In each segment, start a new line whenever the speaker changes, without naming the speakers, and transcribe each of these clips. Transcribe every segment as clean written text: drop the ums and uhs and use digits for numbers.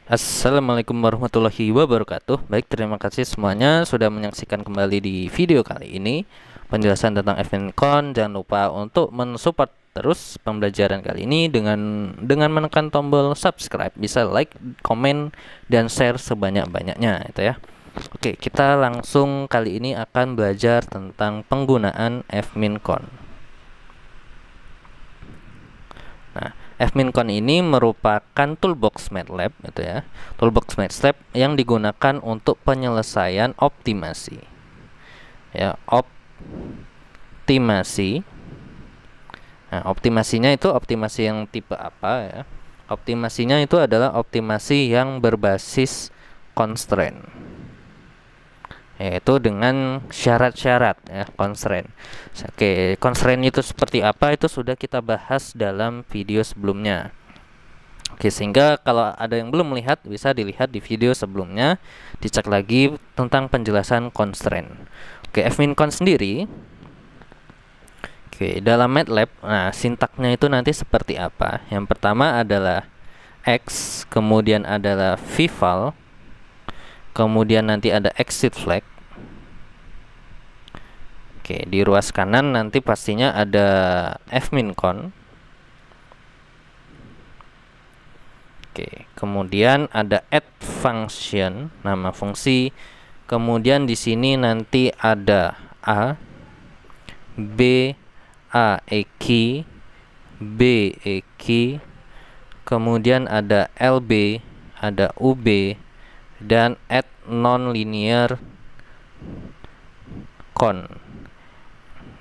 Assalamualaikum warahmatullahi wabarakatuh. Baik, terima kasih semuanya sudah menyaksikan kembali di video kali ini penjelasan tentang Admincon. Jangan lupa untuk mensupport terus pembelajaran kali ini dengan menekan tombol subscribe, bisa like, komen, dan share sebanyak-banyaknya itu ya. Oke, kita langsung kali ini akan belajar tentang penggunaan Admincon. Nah, Admincon ini merupakan toolbox MATLAB gitu ya. Toolbox MATLAB yang digunakan untuk penyelesaian optimasi. Ya, optimasi. Nah, optimasinya itu optimasi yang tipe apa ya? Optimasinya itu adalah optimasi yang berbasis constraint, yaitu dengan syarat-syarat ya, constraint. Oke, constraint itu seperti apa itu sudah kita bahas dalam video sebelumnya. Oke, sehingga kalau ada yang belum melihat bisa dilihat di video sebelumnya, dicek lagi tentang penjelasan constraint. Oke, Admincon sendiri, oke, dalam MATLAB, nah sintaknya itu nanti seperti apa? Yang pertama adalah X, kemudian adalah vval, kemudian nanti ada exit flag. Oke, di ruas kanan nanti pastinya ada Admincon. Oke, kemudian ada add function, nama fungsi. Kemudian di sini nanti ada A, B, A E key, B E key. Kemudian ada LB, ada UB, dan add nonlinear con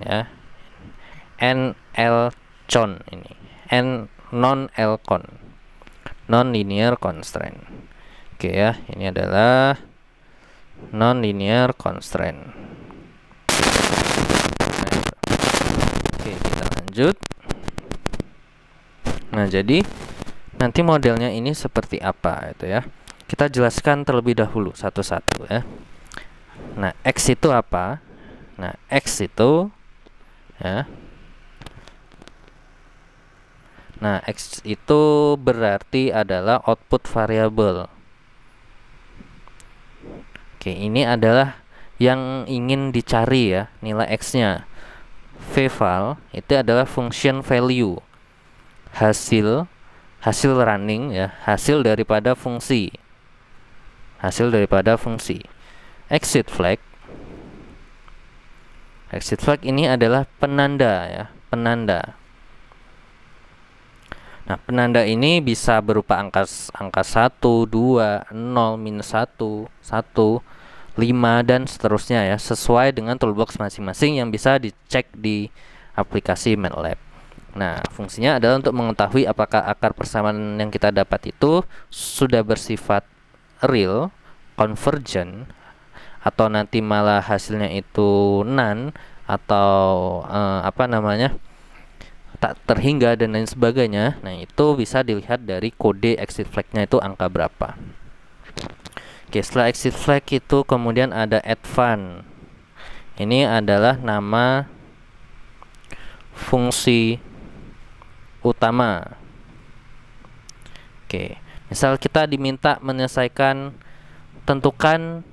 ya, NL-con ini, N non L-con, non-linear constraint. Oke ya, ini adalah non-linear constraint. Nah, oke, kita lanjut. Nah, jadi nanti modelnya ini seperti apa itu ya. Kita jelaskan terlebih dahulu satu-satu ya. Nah, X itu apa? Nah, X itu ya. Nah, X itu berarti adalah output variable. Oke, ini adalah yang ingin dicari ya, nilai X-nya. Vval itu adalah function value, hasil running ya, hasil daripada fungsi. Exit flag ini adalah penanda ya, penanda. Nah, penanda ini bisa berupa angka 1, 2, 0, minus 1, 1, 5, dan seterusnya ya, sesuai dengan toolbox masing-masing yang bisa dicek di aplikasi MATLAB. Nah, fungsinya adalah untuk mengetahui apakah akar persamaan yang kita dapat itu sudah bersifat real, convergent, atau nanti malah hasilnya itu none, atau tak terhingga dan lain sebagainya. Nah, itu bisa dilihat dari kode exit flag-nya itu angka berapa. Oke, setelah exit flag itu kemudian ada advan. Ini adalah nama fungsi utama. Oke, misal kita diminta menyelesaikan, tentukan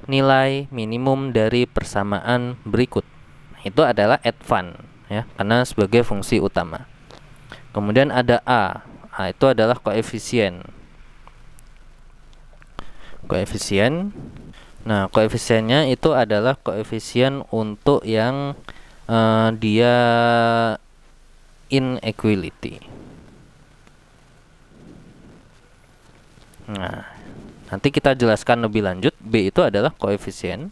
nilai minimum dari persamaan berikut. Nah, itu adalah advan ya, karena sebagai fungsi utama. Kemudian ada A itu adalah koefisien. Nah, koefisiennya itu adalah koefisien untuk yang dia inequality. Nah, nanti kita jelaskan lebih lanjut. B itu adalah koefisien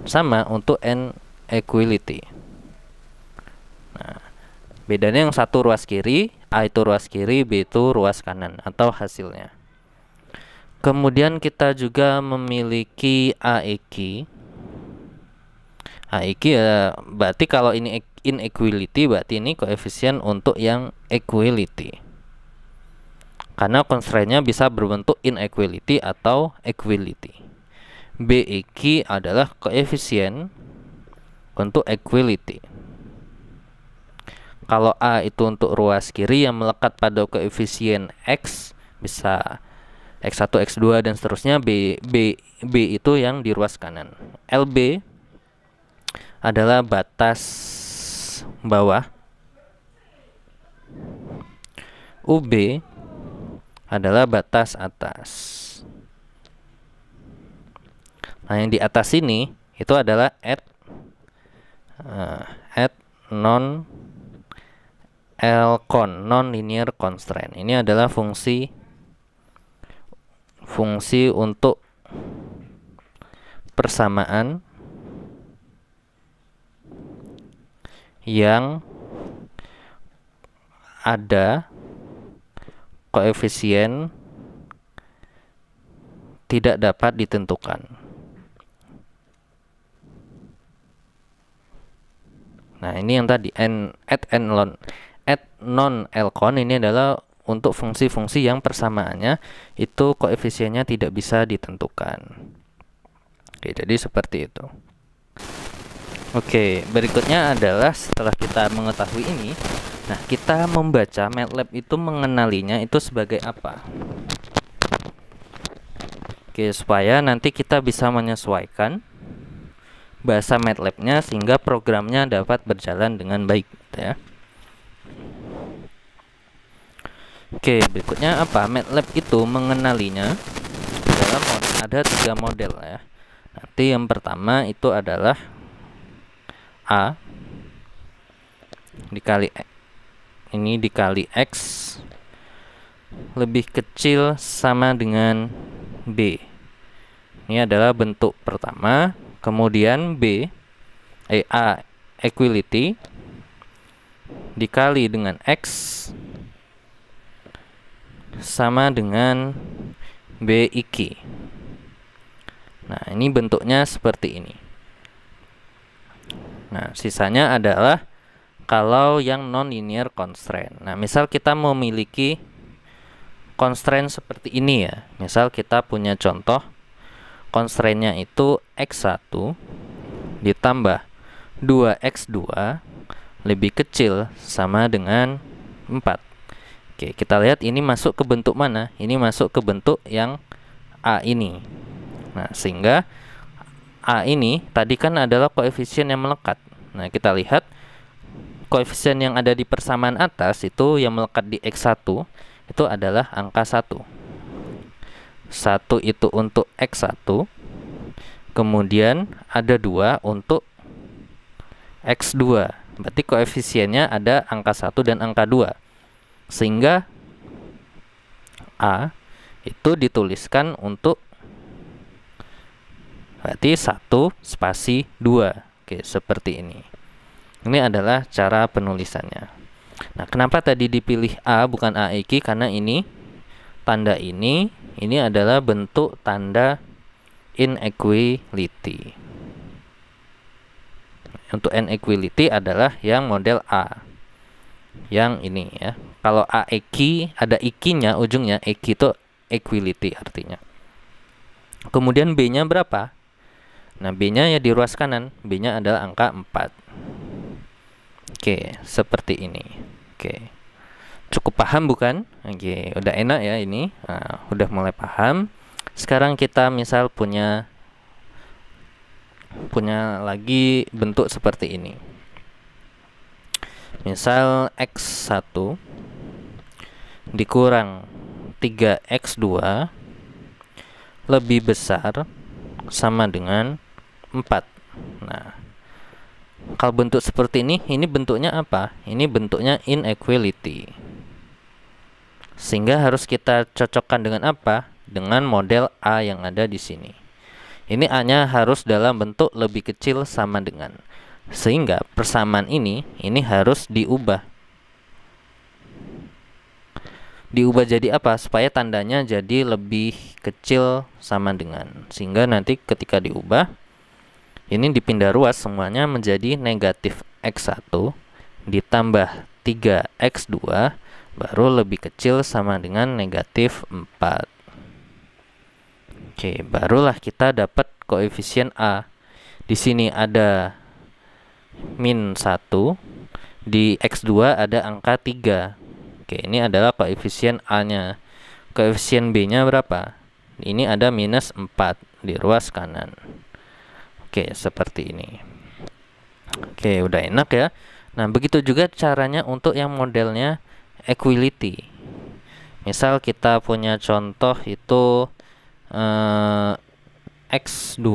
sama untuk inequality. Nah, bedanya yang satu ruas kiri, A itu ruas kiri, B itu ruas kanan atau hasilnya. Kemudian kita juga memiliki AEQ. AEQ ya, berarti kalau ini inequality berarti ini koefisien untuk yang equality. Karena constraint-nya bisa berbentuk inequality atau equality. BEQ adalah koefisien untuk equality. Kalau A itu untuk ruas kiri yang melekat pada koefisien X, bisa X1, X2 dan seterusnya. B itu yang di ruas kanan. LB adalah batas bawah. UB adalah batas atas. Nah, yang di atas ini itu adalah add non linear constraint. Ini adalah fungsi untuk persamaan yang ada koefisien tidak dapat ditentukan. Nah, ini yang tadi add non Elcon ini adalah untuk fungsi-fungsi yang persamaannya itu koefisiennya tidak bisa ditentukan. Oke, jadi seperti itu. Oke, berikutnya adalah setelah kita mengetahui ini, nah kita membaca MATLAB itu mengenalinya itu sebagai apa. Oke, supaya nanti kita bisa menyesuaikan bahasa MATLAB-nya sehingga programnya dapat berjalan dengan baik, gitu ya. Oke, berikutnya apa? MATLAB itu mengenalinya dalam ada 3 model ya. Nanti yang pertama itu adalah A dikali X lebih kecil sama dengan B. Ini adalah bentuk pertama. Kemudian A equality dikali dengan X sama dengan B iki. Nah, ini bentuknya seperti ini. Nah, sisanya adalah kalau yang non-linear constraint. Nah, misal kita memiliki constraint seperti ini ya. Misal kita punya contoh constraint-nya itu X1 ditambah 2X2 lebih kecil sama dengan 4. Oke, kita lihat ini masuk ke bentuk mana? Ini masuk ke bentuk yang A ini. Nah, sehingga A ini tadi kan adalah koefisien yang melekat. Nah, kita lihat koefisien yang ada di persamaan atas itu yang melekat di X1 itu adalah angka 1. 1 itu untuk X1. Kemudian ada 2 untuk X2. Berarti koefisiennya ada angka 1 dan angka 2. Sehingga A itu dituliskan untuk berarti 1 spasi 2. Oke, seperti ini. Ini adalah cara penulisannya. Nah, kenapa tadi dipilih A bukan AIQ? Karena ini tanda ini adalah bentuk tanda inequality. Untuk inequality adalah yang model A. Yang ini ya. Kalau AEQ ada IQ-nya ujungnya, EQ itu equality artinya. Kemudian B-nya berapa? Nah, B-nya ya di ruas kanan. B-nya adalah angka 4. Oke, seperti ini. Oke. Cukup paham bukan? Oke, udah enak ya ini. Nah, udah mulai paham. Sekarang kita misal punya lagi bentuk seperti ini. Misal X1 dikurang 3X2 lebih besar sama dengan 4. Nah, kalau bentuk seperti ini bentuknya apa? Ini bentuknya inequality. Sehingga harus kita cocokkan dengan apa? Dengan model A yang ada di sini. Ini A-nya harus dalam bentuk lebih kecil sama dengan. Sehingga persamaan ini harus diubah. Diubah jadi apa? Supaya tandanya jadi lebih kecil sama dengan. Sehingga nanti ketika diubah, ini dipindah ruas semuanya menjadi negatif X1 ditambah 3X2 baru lebih kecil sama dengan negatif 4. Oke, barulah kita dapat koefisien A. Di sini ada min 1, di X2 ada angka 3. Oke, ini adalah koefisien A-nya. Koefisien B-nya berapa? Ini ada minus 4 di ruas kanan. Oke, seperti ini. Oke, udah enak ya. Nah, begitu juga caranya untuk yang modelnya equality. Misal kita punya contoh itu X2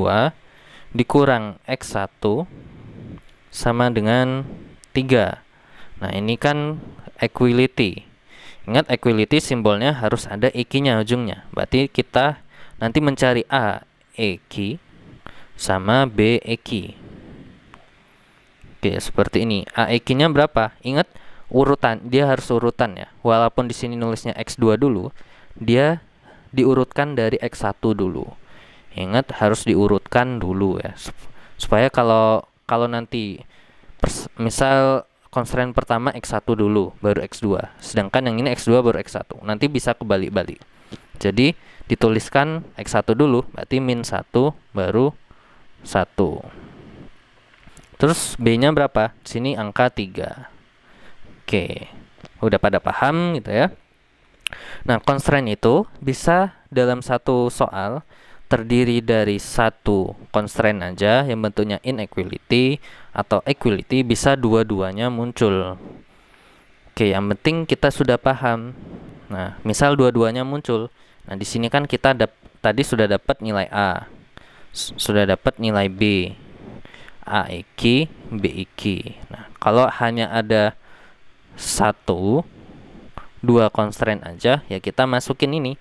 dikurang X1 sama dengan 3. Nah, ini kan equality. Ingat, equality simbolnya harus ada EQ-nya ujungnya. Berarti kita nanti mencari A EQ sama B EQ. Oke, seperti ini. A EQ-nya berapa? Ingat, urutan, dia harus urutan ya. Walaupun di sini nulisnya X2 dulu, dia diurutkan dari X1 dulu. Ingat, harus diurutkan dulu ya. Supaya kalau nanti misal constraint pertama X1 dulu, baru X2. Sedangkan yang ini X2 baru X1. Nanti bisa kebalik-balik. Jadi, dituliskan X1 dulu, berarti min 1 baru 1. Terus B-nya berapa? Di sini angka 3. Oke, udah pada paham gitu ya. Nah, constraint itu bisa dalam satu soal terdiri dari satu constraint aja yang bentuknya inequality, atau equality, bisa dua-duanya muncul. Oke, yang penting kita sudah paham. Nah, misal dua-duanya muncul. Nah, di sini kan kita tadi sudah dapat nilai A, sudah dapat nilai B, A EQ, B EQ. Nah, kalau hanya ada dua constraint aja, ya kita masukin ini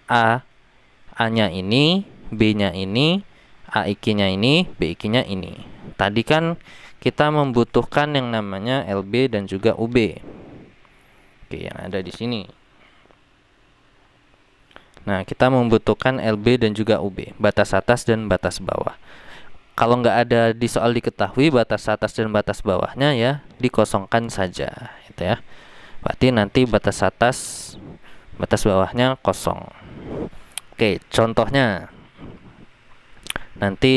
A-nya ini, B-nya ini, A EQ-nya ini, B EQ-nya ini. Tadi kan kita membutuhkan yang namanya LB dan juga UB. Oke, yang ada di sini. Nah, kita membutuhkan LB dan juga UB, batas atas dan batas bawah. Kalau nggak ada di soal diketahui batas atas dan batas bawahnya, ya dikosongkan saja, gitu ya. Berarti nanti batas atas, batas bawahnya kosong. Oke, contohnya nanti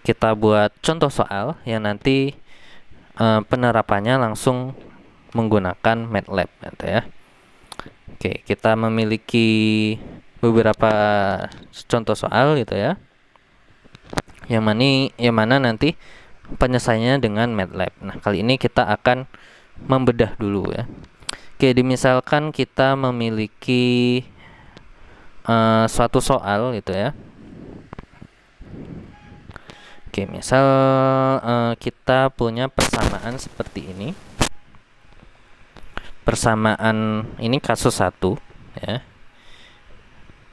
kita buat contoh soal yang nanti penerapannya langsung menggunakan MATLAB, gitu ya. Oke, kita memiliki beberapa contoh soal gitu ya. Yang mana nanti penyelesaiannya dengan MATLAB. Nah, kali ini kita akan membedah dulu ya. Oke, misalkan kita memiliki suatu soal gitu ya. Oke, misal kita punya persamaan seperti ini. Persamaan ini kasus 1 ya.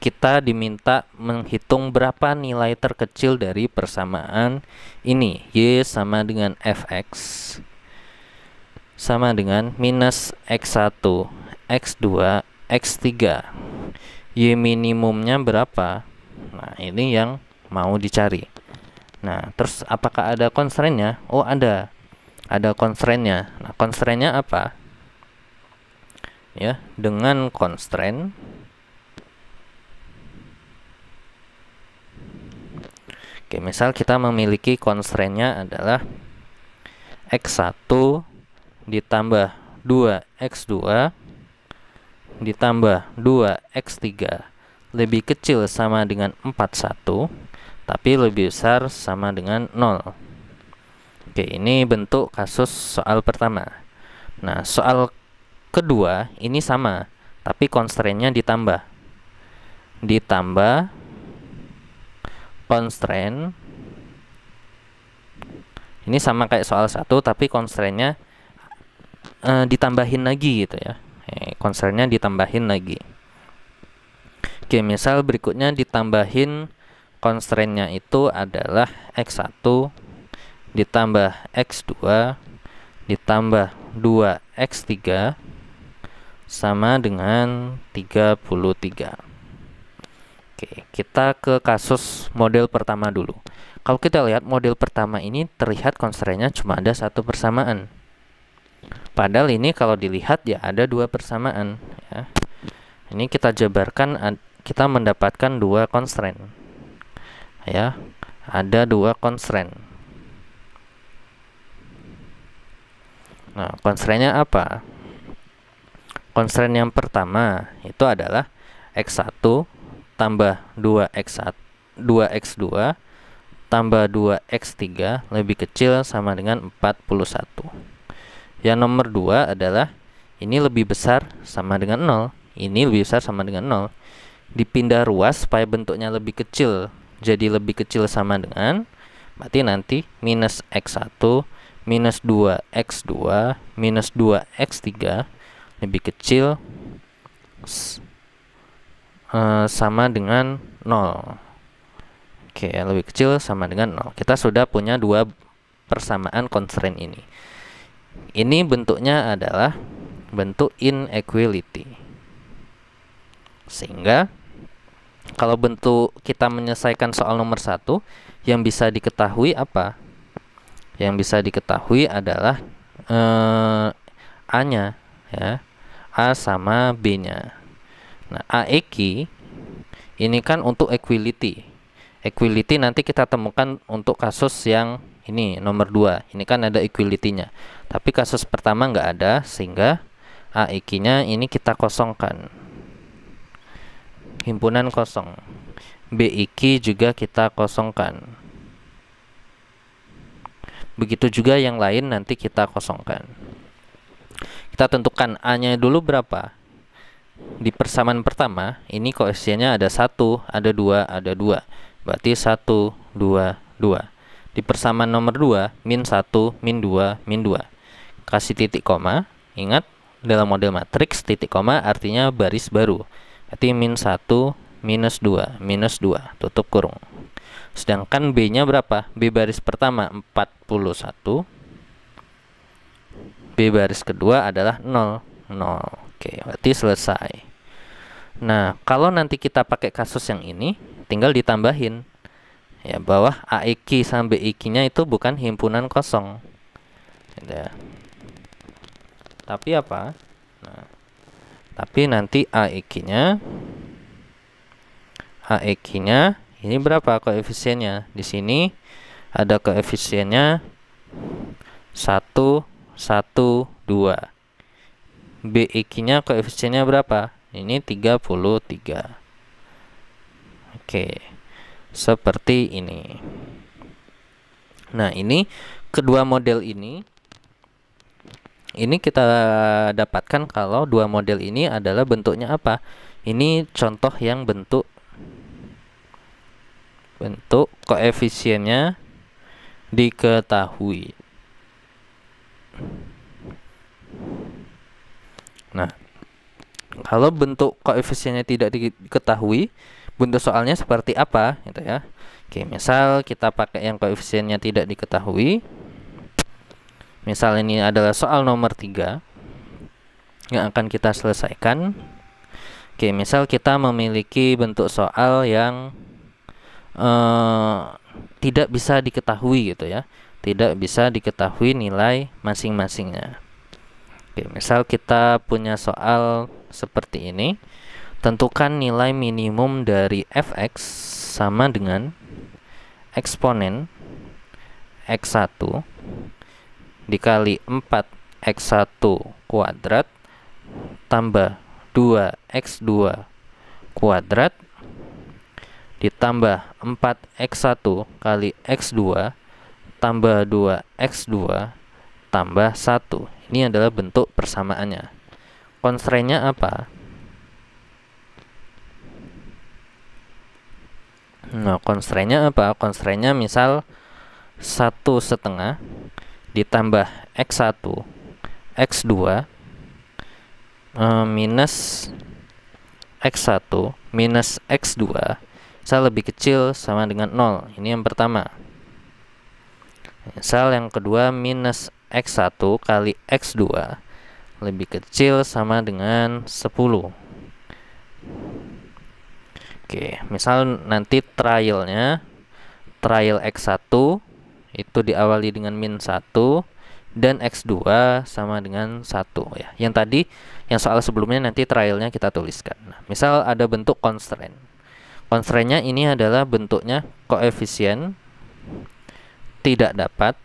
Kita diminta menghitung berapa nilai terkecil dari persamaan ini. Y sama dengan fx sama dengan minus x1, x2, x3. Y minimumnya berapa? Nah, ini yang mau dicari. Nah, terus apakah ada constraint-nya? Oh, ada. Ada constraint-nya. Nah, constraint-nya apa? Ya, dengan constraint oke, misal kita memiliki constraint-nya adalah X1 ditambah 2X2 ditambah 2X3 lebih kecil sama dengan 41, tapi lebih besar sama dengan 0. Oke, ini bentuk kasus soal pertama. Nah, soal kedua ini sama, tapi constraint-nya ditambah constraint. Ini sama kayak soal 1, tapi constraint-nya ditambahin lagi gitu ya. Constraint-nya ditambahin lagi. Oke, misal berikutnya ditambahin constraint-nya itu adalah X1 ditambah X2 ditambah 2X3 sama dengan 33. Oke, kita ke kasus model pertama dulu. Kalau kita lihat model pertama ini terlihat constraint-nya cuma ada satu persamaan. Padahal ini kalau dilihat ya ada dua persamaan ya. Ini kita jabarkan, kita mendapatkan dua constraint. Ya, ada dua constraint. Nah, constraint-nya apa? Constraint yang pertama itu adalah X1 tambah 2x2 tambah 2x3 lebih kecil sama dengan 41. Yang nomor 2 adalah ini lebih besar sama dengan 0, ini lebih besar sama dengan 0. Dipindah ruas supaya bentuknya lebih kecil, jadi lebih kecil sama dengan, berarti nanti minus x1 minus 2x2 minus 2x3 lebih kecil sama dengan 0. Oke, lebih kecil sama dengan 0. Kita sudah punya dua persamaan constraint ini. Ini bentuknya adalah bentuk inequality. Sehingga kalau bentuk kita menyelesaikan soal nomor 1, yang bisa diketahui apa? Yang bisa diketahui adalah A-nya, ya. A sama B-nya. Nah, AEQ ini kan untuk equality. Equality nanti kita temukan untuk kasus yang ini nomor 2. Ini kan ada equality-nya. Tapi kasus pertama nggak ada, sehingga AEQ-nya ini kita kosongkan. Himpunan kosong. BIQ juga kita kosongkan. Begitu juga yang lain nanti kita kosongkan. Kita tentukan A-nya dulu berapa. Di persamaan pertama, ini koefisiennya ada 1, ada 2, ada 2. Berarti 1, 2, 2. Di persamaan nomor 2, min 1, min 2, min 2. Kasih titik koma. Ingat, dalam model matriks, titik koma artinya baris baru. Berarti min 1, minus 2, minus 2, tutup kurung. Sedangkan B-nya berapa? B baris pertama 41. B baris kedua adalah 0, 0. Oke, berarti selesai. Nah, kalau nanti kita pakai kasus yang ini, tinggal ditambahin. Ya, bawah AEQ sama BIQ-nya itu bukan himpunan kosong. Ya. Tapi apa? Nah, tapi nanti AEQ-nya ini berapa koefisiennya? Di sini ada koefisiennya 1, 1, 2. BIQ-nya koefisiennya berapa? Ini 33. Oke. Seperti ini. Nah, ini kedua model ini kita dapatkan kalau dua model ini adalah bentuknya apa? Ini contoh yang bentuk koefisiennya diketahui. Nah, kalau bentuk koefisiennya tidak diketahui, bentuk soalnya seperti apa gitu ya. Oke, misal kita pakai yang koefisiennya tidak diketahui. Misal ini adalah soal nomor 3 yang akan kita selesaikan. Oke, misal kita memiliki bentuk soal yang tidak bisa diketahui gitu ya. Tidak bisa diketahui nilai masing-masingnya. Oke, misal kita punya soal seperti ini. Tentukan nilai minimum dari fx sama dengan eksponen x1 dikali 4x1 kuadrat tambah 2x2 kuadrat ditambah 4x1 kali x2 tambah 2x2 tambah 1. Ini adalah bentuk persamaannya. Constraint-nya apa? Nah, constraint-nya apa? Constraint-nya misal 1/2 ditambah x1 x2 minus x1 minus x2 misal lebih kecil sama dengan 0. Ini yang pertama. Misal yang kedua minus x1 kali x2 lebih kecil sama dengan 10. Oke, misal nanti trial x1 itu diawali dengan min 1 dan x2 sama dengan 1 ya. Yang tadi yang soal sebelumnya nanti trialnya kita tuliskan. Nah, misal ada bentuk constraint. Constraint-nya ini adalah bentuknya koefisien tidak dapat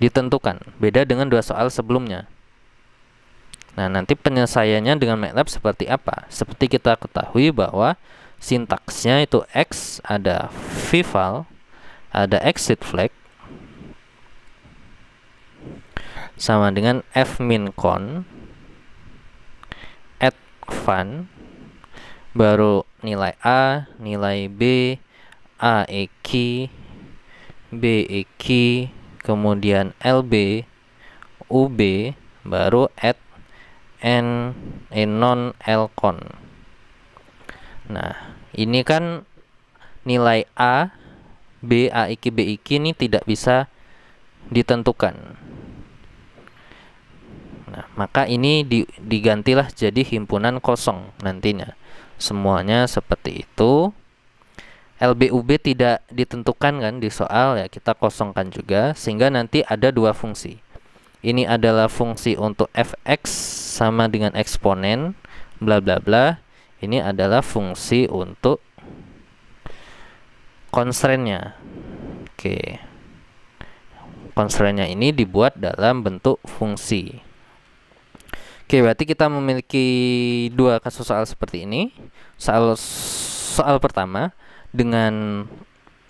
ditentukan. Beda dengan dua soal sebelumnya. Nah, nanti penyelesaiannya dengan MATLAB seperti apa? Seperti kita ketahui bahwa sintaksnya itu X ada vval, ada exit flag, sama dengan fmincon, add fun, baru nilai A, nilai B, A E key, B E key, kemudian LB, UB, baru add N non lcon. Nah, ini kan nilai A, B, A I K, B I K ini tidak bisa ditentukan. Nah, maka ini digantilah jadi himpunan kosong nantinya. Semuanya seperti itu. LBUB tidak ditentukan kan di soal, ya kita kosongkan juga, sehingga nanti ada dua fungsi. Ini adalah fungsi untuk fx sama dengan eksponen bla bla bla. Ini adalah fungsi untuk constraint-nya. Oke. Constraint-nya ini dibuat dalam bentuk fungsi. Oke, berarti kita memiliki dua kasus soal seperti ini. Soal pertama dengan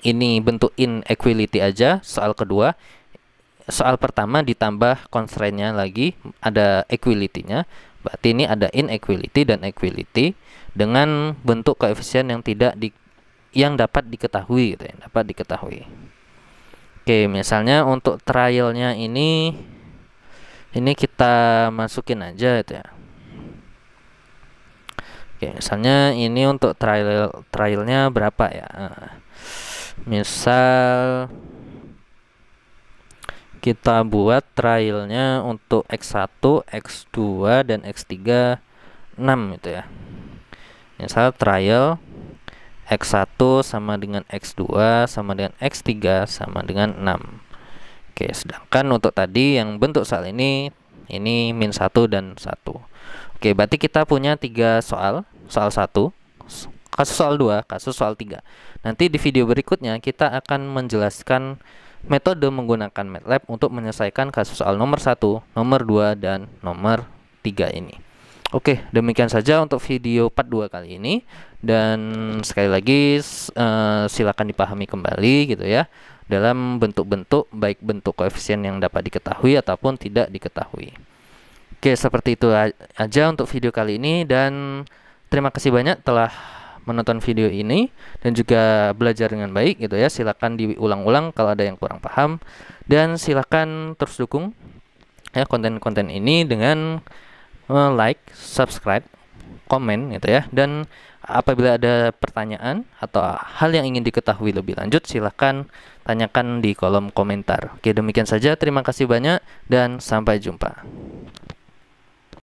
ini bentuk inequality aja. Soal kedua, soal pertama ditambah constraint-nya lagi, ada equality-nya. Berarti ini ada inequality dan equality dengan bentuk koefisien yang dapat diketahui gitu ya, dapat diketahui. Oke, misalnya untuk trialnya ini kita masukin aja gitu ya. Oke, misalnya ini untuk trialnya berapa ya? Misal kita buat trialnya untuk X1, X2, dan X3 6 gitu ya. Misal trial X1 sama dengan X2 sama dengan X3 sama dengan 6. Oke, sedangkan untuk tadi yang bentuk soal ini -1 dan 1. Oke, berarti kita punya 3 soal. Soal 1, kasus soal 2, kasus soal 3. Nanti di video berikutnya kita akan menjelaskan metode menggunakan MATLAB untuk menyelesaikan kasus soal nomor 1, nomor 2, dan nomor 3 ini. Oke, demikian saja untuk video part 2 kali ini. Dan sekali lagi silakan dipahami kembali gitu ya, dalam bentuk-bentuk, baik bentuk koefisien yang dapat diketahui ataupun tidak diketahui. Oke, seperti itu aja untuk video kali ini, dan terima kasih banyak telah menonton video ini dan juga belajar dengan baik gitu ya. Silakan diulang-ulang kalau ada yang kurang paham, dan silakan terus dukung ya konten-konten ini dengan like, subscribe, komen gitu ya. Dan apabila ada pertanyaan atau hal yang ingin diketahui lebih lanjut, silakan tanyakan di kolom komentar. Oke, demikian saja. Terima kasih banyak dan sampai jumpa.